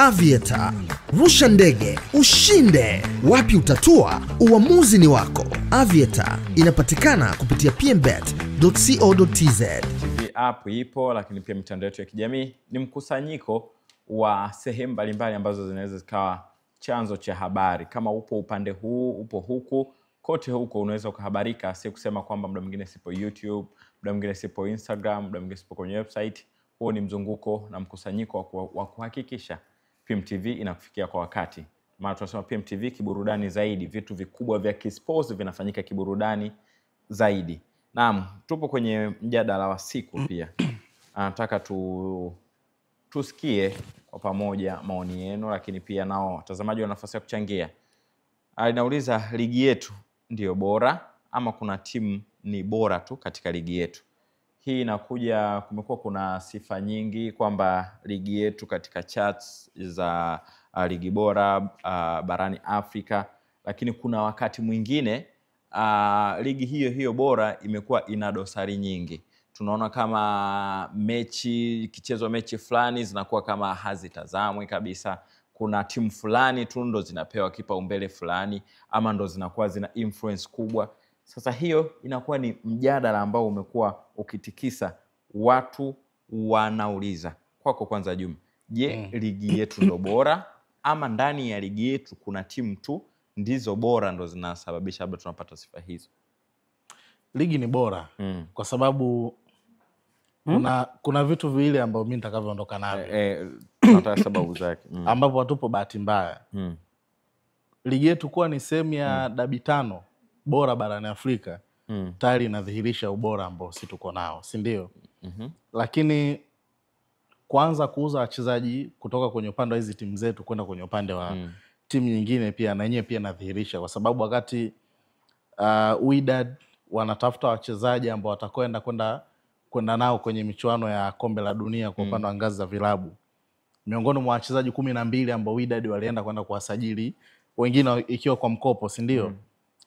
Aviator, rusha ndege, ushinde. Wapi utatua? Uamuzi ni wako. Aviator inapatikana kupitia pmbet.co.tz. App ipo, lakini pia mitandao yetu ya kijamii ni mkusanyiko wa sehemu mbalimbali ambazo zinaweza zikawa chanzo cha habari. Kama upo upande huu, upo huku, kote huko unaweza kuhabarika. Si kusema kwamba muda mwingine sipo YouTube, muda mwingine sipo Instagram, muda mwingine sipo kwenye website. Huo ni mzunguko na mkusanyiko wa kuhakikisha PMTV inakufikia kwa wakati. Maana tunasema PMTV kiburudani zaidi, vitu vikubwa vya kisports vinafanyika kiburudani zaidi. Naam, tupo kwenye mjadala wa siku pia. Nataka tusikie kwa pamoja maoni yenu, lakini pia nao watazamaji wana nafasi ya kuchangia. Inauliza, ligi yetu ndio bora ama kuna timu ni bora tu katika ligi yetu? Hii inakuja, kumekuwa kuna sifa nyingi kwamba ligi yetu katika charts za ligi bora barani Afrika, lakini kuna wakati mwingine ligi hiyo bora imekuwa ina dosari nyingi. Tunaona kama kichezo mechi fulani zinakuwa kama hazitazamwi kabisa. Kuna timu fulani tu ndo zinapewa kipaumbele fulani, ama ndo zinakuwa zina influence kubwa. Sasa hiyo inakuwa ni mjadala ambao umekuwa ukitikisa watu. Wanauliza, kwako kwanza Juma, je, ligi yetu ndo bora ama ndani ya ligi yetu kuna timu tu ndizo bora ndo zinasababisha labda tunapata sifa hizo? Ligi ni bora kwa sababu kuna vitu viwili ambavyo mimi nitakavyoondoka navyo. Tunataka sababu zake. Ambapo hatupo bahati mbaya. Ligi yetu kuwa ni sehemu ya dabi 5 bora barani Afrika, tayari inadhihirisha ubora ambao sisi tuko nao, si ndio? Lakini kuanza kuuza wachezaji kutoka kwenye upande wa hizi timu zetu kwenda kwenye upande wa timu nyingine pia na yenyewe pia inadhihirisha, kwa sababu wakati Wydad wanatafuta wachezaji ambao watakwenda nao kwenye michuano ya kombe la dunia kwa upande wa ngazi za vilabu, miongoni mwa wachezaji 12 ambao Wydad walienda kwenda kuwasajili, wengine ikiwa kwa mkopo, si ndio?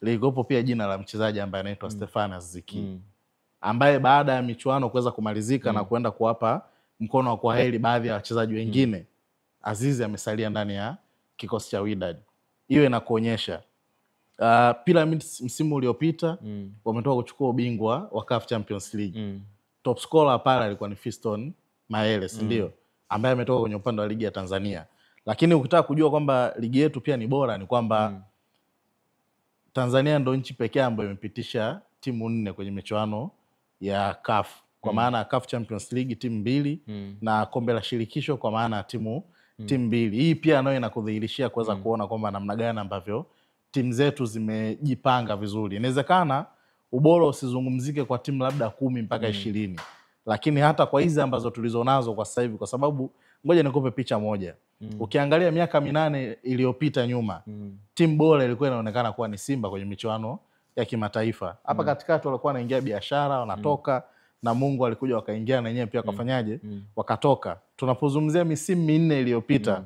Ligopo pia jina la mchezaji ambaye anaitwa Stefanas Ziki, ambaye baada ya michuano kuweza kumalizika na kuenda kuwapa mkono wa kwaheri baadhi ya wachezaji wengine, Azizi amesalia ndani ya kikosi cha Wydad. Hiyo inakuonyesha Pyramids msimu uliopita wametoka kuchukua ubingwa wa CAF Champions League. Top scorer pale alikuwa ni Fiston Maele, si ndio? Ambaye ametoka kwenye upande wa ligi ya Tanzania. Lakini ukitaka kujua kwamba ligi yetu pia ni bora ni kwamba Tanzania ndo nchi pekee ambayo imepitisha timu 4 kwenye michuano ya CAF. Kwa maana CAF Champions League timu 2 na kombe la shirikisho kwa maana timu 2. Hii pia nayo inakudhihirishia kuweza kuona kwamba namna gani ambavyo timu zetu zimejipanga vizuri. Inawezekana ubora usizungumzike kwa timu labda 10 mpaka 20. Lakini hata kwa hizi ambazo tulizonazo kwa sasa hivi, kwa sababu ngoja nikupe picha moja. Ukiangalia miaka 8 iliyopita nyuma, timu bora ilikuwa inaonekana kuwa ni Simba kwenye michuano ya kimataifa. Hapa katikati walikuwa wanaingia Biashara, wanatoka, na Mungu alikuja wakaingia na yenyewe pia wakafanyaje? Wakatoka. Tunapozungumzia misimu 4 iliyopita,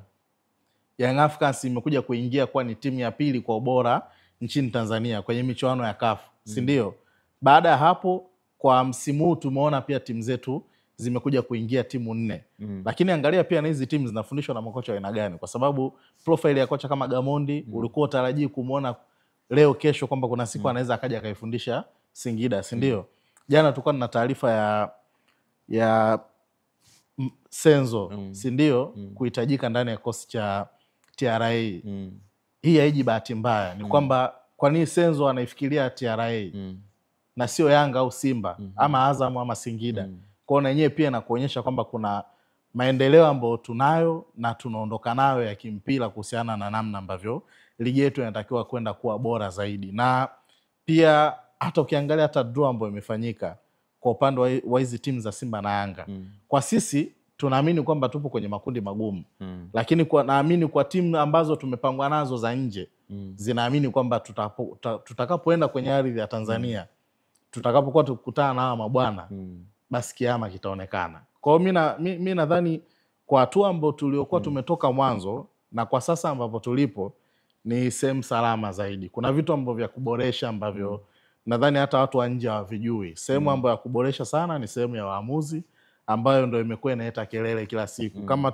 Young Africans imekuja kuingia kuwa ni timu ya 2 kwa ubora nchini Tanzania kwenye michuano ya CAF, si ndio? Baada ya hapo kwa msimu huu tumeona pia timu zetu zimekuja kuingia timu 4. Lakini angalia pia na hizi timu zinafundishwa na makocha wa aina gani, kwa sababu profile ya kocha kama Gamondi ulikuwa utarajii kumuona leo kesho kwamba kuna siku anaweza akaja akaifundisha Singida, si ndio? Jana tulikuwa na taarifa ya Senzo, si ndio, kuhitajika ndani ya kosi cha TRA. Hii haiji bahati mbaya, ni kwamba kwa nini Senzo anaifikiria TRA na sio Yanga au Simba ama Azam ama Singida? Kwa hiyo yenyewe pia inakuonyesha kwamba kuna maendeleo ambayo tunayo na tunaondoka nayo ya kimpira kuhusiana na namna ambavyo ligi yetu inatakiwa kwenda kuwa bora zaidi. Na pia hata ukiangalia hata draw ambayo imefanyika kwa upande wa hizi timu za Simba na Yanga, kwa sisi tunaamini kwamba tupo kwenye makundi magumu, lakini naamini kwa timu ambazo tumepangwa nazo za nje zinaamini kwamba tutakapoenda kwenye ardhi ya Tanzania, tutakapokuwa tukutana na hawa mabwana, basi kiama kitaonekana. Kwa hiyo mimi nadhani kwa hatua ambayo tuliokuwa tumetoka mwanzo na kwa sasa ambapo tulipo ni sehemu salama zaidi. Kuna vitu ambavyo vya kuboresha ambavyo nadhani hata watu wa nje hawavijui. Sehemu ambayo ya kuboresha sana ni sehemu ya waamuzi, ambayo ndio imekuwa inaleta kelele kila siku. Kama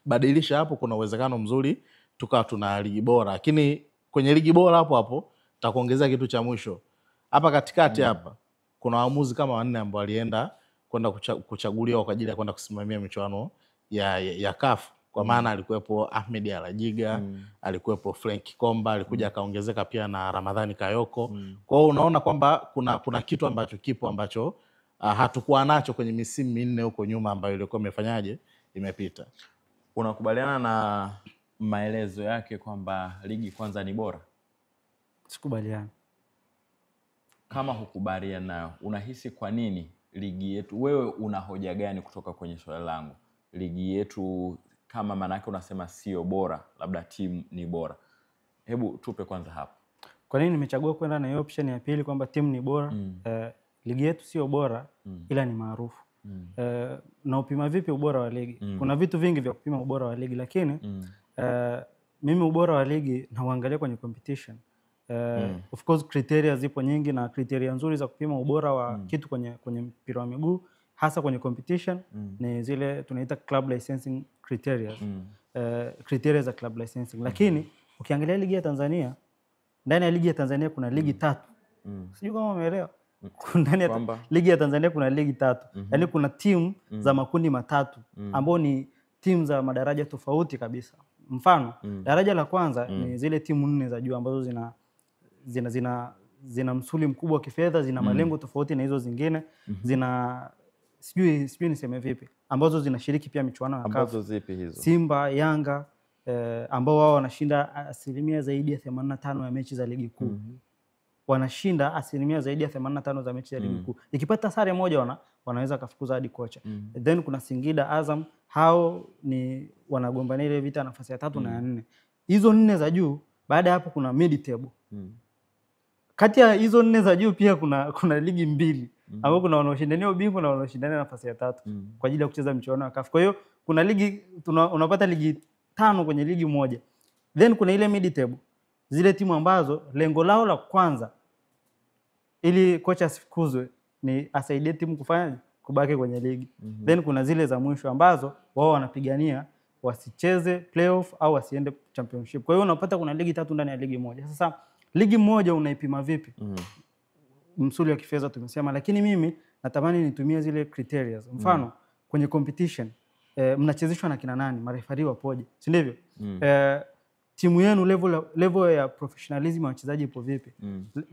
badilisha hapo, kuna uwezekano mzuri tukawa tuna ligi bora. Lakini kwenye ligi bora hapo hapo takuongezea kitu cha mwisho hapa katikati. Hapa kuna waamuzi kama 4 ambao walienda kwenda kuchaguliwa kwa ajili ya kwenda kusimamia michuano ya CAF. Kwa maana alikuwepo Ahmed Alajiga, alikuwepo Frank Komba, alikuja akaongezeka pia na Ramadhani Kayoko. Kwa hiyo unaona kwamba kuna kitu ambacho kipo ambacho hatukuwa nacho kwenye misimu minne huko nyuma ambayo ilikuwa imefanyaje, imepita. Unakubaliana na maelezo yake kwamba ligi kwanza ni bora? Sikubaliana. Kama hukubaliana nayo, unahisi kwa nini ligi yetu, wewe una hoja gani kutoka kwenye swali langu? Ligi yetu kama manake unasema sio bora, labda timu ni bora. Hebu tupe kwanza hapo. Kwa nini nimechagua kwenda na hiyo option ya pili kwamba timu ni bora? Ligi yetu sio bora ila ni maarufu. Na upima vipi ubora wa ligi? Kuna vitu vingi vya kupima ubora wa ligi, lakini mimi ubora wa ligi na uangalia kwenye competition. Of course criteria zipo nyingi, na criteria nzuri za kupima ubora wa kitu kwenye mpira wa miguu hasa kwenye competition ni zile tunaita club licensing criteria. Criteria za club licensing. Lakini ukiangalia ligi ya Tanzania, ndani ya ligi ya Tanzania kuna ligi 3. Sijui kama umeelewa. Ndani ya ligi ya Tanzania kuna ligi 3. Yaani kuna timu za makundi matatu ambao ni timu za madaraja tofauti kabisa. Mfano, daraja la kwanza ni zile timu 4 za juu ambazo zina msuli mkubwa wa kifedha, zina malengo tofauti na hizo zingine, zina sijui niseme vipi, ambazo zinashiriki pia michuano ya CAF. Ambazo zipi hizo? Simba, Yanga, ambao wao wanashinda asilimia zaidi ya 85 ya mechi za ligi kuu. Wanashinda asilimia zaidi ya 85 za mechi za ligi kuu. Ikipata sare moja wanaweza kafukuza hadi kocha. Then kuna Singida, Azam, hao ni wanagombania ile vita nafasi ya 3 na ya 4. Hizo 4 za juu, baada ya hapo kuna mid table. Kati ya hizo 4 za juu pia kuna ligi 2 ambao kuna wanaoshindania ubingwa na wanaoshindania nafasi ya 3 kwa ajili ya kucheza michuano ya CAF. Kwa hiyo kuna ligi unapata ligi 5 kwenye ligi moja. Then kuna ile mid table, zile timu ambazo lengo lao la kwanza ili kocha asifukuzwe ni asaidie timu kufanya kubaki kwenye ligi. Then kuna zile za mwisho ambazo wao wanapigania wasicheze playoff au wasiende championship. Kwa hiyo unapata kuna ligi 3 ndani ya ligi moja. Sasa ligi moja unaipima vipi? Msuli wa kifedha tumesema, lakini mimi natamani nitumie zile criteria. Mfano, kwenye competition mnachezeshwa na kina nani? Marefari wapoje? Si ndivyo? Timu yenu level ya professionalism ya wachezaji ipo vipi?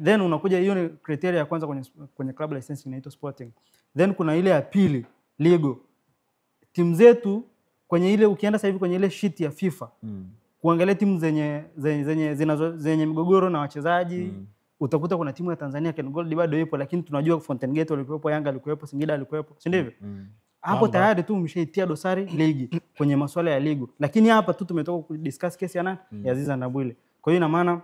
Then unakuja, hiyo ni criteria ya kwanza kwenye club licensing inaitwa sporting. Then kuna ile ya pili, legal. Timu zetu kwenye ile, ukienda sasa hivi kwenye ile sheet ya FIFA kuangalia timu zenye migogoro na wachezaji, utakuta kuna timu ya Tanzania Ken Gold bado ipo, lakini tunajua Fountain Gate walikuwepo, Yanga alikuwepo, Singida alikuwepo, si ndivyo? Hapo tayari tu umeshaitia dosari ligi kwenye masuala ya ligi. Lakini hapa tu tumetoka kudiscuss kesi ya nani? Ya Aziza Ndabwile. Kwa hiyo ina maana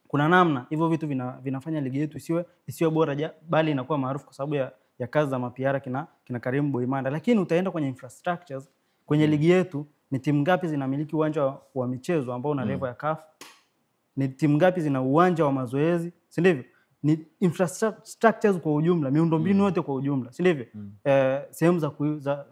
kuna namna hivyo vitu vinafanya ligi yetu isiwe bora, bali inakuwa maarufu kwa sababu ya kazi za mapiara kina Karim Boimanda. Lakini utaenda kwenye infrastructures kwenye ligi yetu, ni timu ngapi zinamiliki uwanja wa michezo ambao una level ya CAF? Ni timu ngapi zina uwanja wa mazoezi? Si ndivyo? Ni infrastructures kwa ujumla, miundombinu yote kwa ujumla, si ndivyo? Sehemu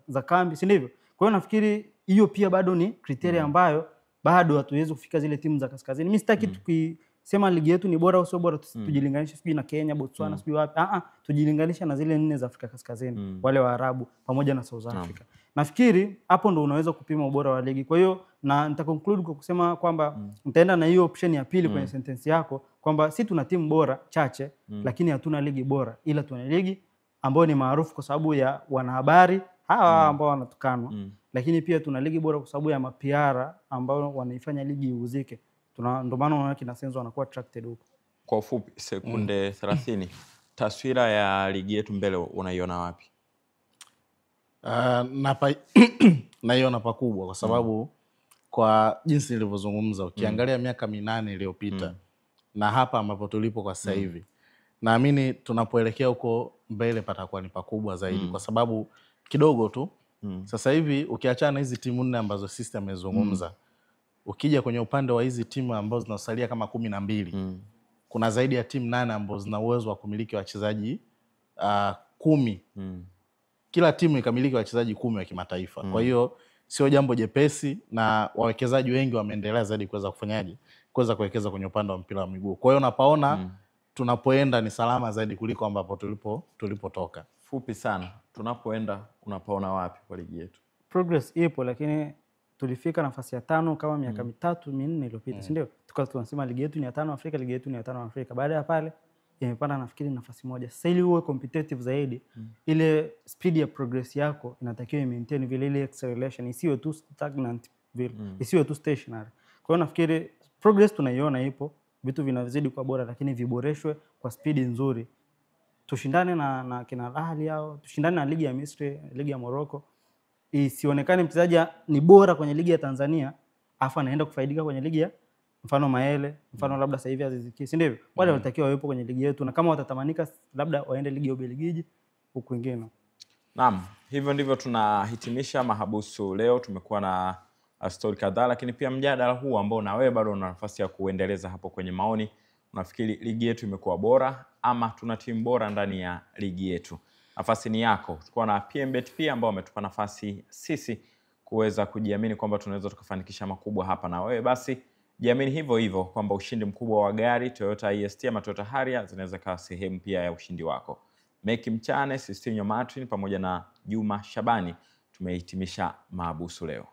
za kambi, si ndivyo? Kwa hiyo nafikiri hiyo pia bado ni criteria ambayo bado hatuwezi kufika zile timu za kaskazini. Mimi sitaki tukisema ligi yetu ni bora au sio bora tujilinganishe sijui na Kenya, Botswana, sijui wapi. Tujilinganisha na zile 4 za Afrika Kaskazini, wale wa Arabu pamoja na South Africa. Nafikiri hapo ndo unaweza kupima ubora wa ligi. Kwa hiyo na nita conclude kwa kusema kwamba nitaenda na hiyo option ya pili kwenye sentence yako kwamba si tuna timu bora chache lakini hatuna ligi bora, ila tuna ligi ambayo ni maarufu kwa sababu ya wanahabari hawa ambao wanatukanwa, lakini pia tuna ligi bora kwa sababu ya mapiara ambao wanaifanya ligi iuzike. Ndio maana unaona kina Senzo wanakuwa attracted huko. Kwa ufupi sekunde 30, taswira ya ligi yetu mbele unaiona wapi? Naiona pakubwa kwa sababu kwa jinsi nilivyozungumza, ukiangalia miaka 8 iliyopita na hapa ambapo tulipo kwa sasa hivi, naamini tunapoelekea huko mbele patakuwa ni pakubwa zaidi kwa sababu kidogo tu sasa hivi ukiachana na hizi timu 4 ambazo system imezungumza, ukija kwenye upande wa hizi timu ambazo zinasalia kama 12, kuna zaidi ya timu 8 ambazo zina uwezo wa kumiliki wachezaji 10. Kila timu ikamiliki wachezaji 10 wa kimataifa. Kwa hiyo sio jambo jepesi, na wawekezaji wengi wameendelea zaidi kuweza kufanyaje, kuweza kuwekeza kwenye upande wa mpira wa miguu. Kwa hiyo unapaona tunapoenda ni salama zaidi kuliko ambapo tulipotoka. Fupi sana, tunapoenda unapaona wapi kwa ligi yetu? Progress ipo, lakini tulifika nafasi ya 5 kama miaka 3-4 iliyopita, si ndio? Tukawa tunasema ligi yetu ni ya 5 Afrika, ligi yetu ni ya 5 Afrika. Baada ya pale imepanda nafikiri nafasi moja. Sasa ili uwe competitive zaidi, ile speed ya progress yako inatakiwa maintain vile, ile acceleration isiwe tu stagnant vile, isiwe tu stationary. Kwa hiyo nafikiri progress tunaiona ipo, vitu vinazidi kuwa bora, lakini viboreshwe kwa speed nzuri. Tushindane na kina Al Ahly yao, tushindane na ligi ya Misri, ligi ya Morocco. Isionekane mchezaji ni bora kwenye ligi ya Tanzania afa anaenda kufaidika kwenye ligi ya mfano Maele, mfano labda sasa hivi Aziz Ki, si ndivyo? Wale wanatakiwa wawepo kwenye ligi yetu, na kama watatamanika labda waende ligi ya Ubelgiji huko kwingine. Naam, hivyo ndivyo tunahitimisha Mahabusu leo. Tumekuwa na story kadhaa, lakini pia mjadala huu ambao na wewe bado una nafasi ya kuendeleza hapo kwenye maoni. Unafikiri ligi yetu imekuwa bora ama tuna timu bora ndani ya ligi yetu? Nafasi ni yako. Tulikuwa na PMBet pia ambao wametupa nafasi sisi kuweza kujiamini kwamba tunaweza tukafanikisha makubwa hapa, na wewe basi jiamini hivyo hivyo kwamba ushindi mkubwa wa gari Toyota IST ama Toyota Harrier zinaweza kuwa sehemu pia ya ushindi wako. Meki Mchane, Sistinho Martin pamoja na Juma Shabani tumehitimisha Mahabusu leo.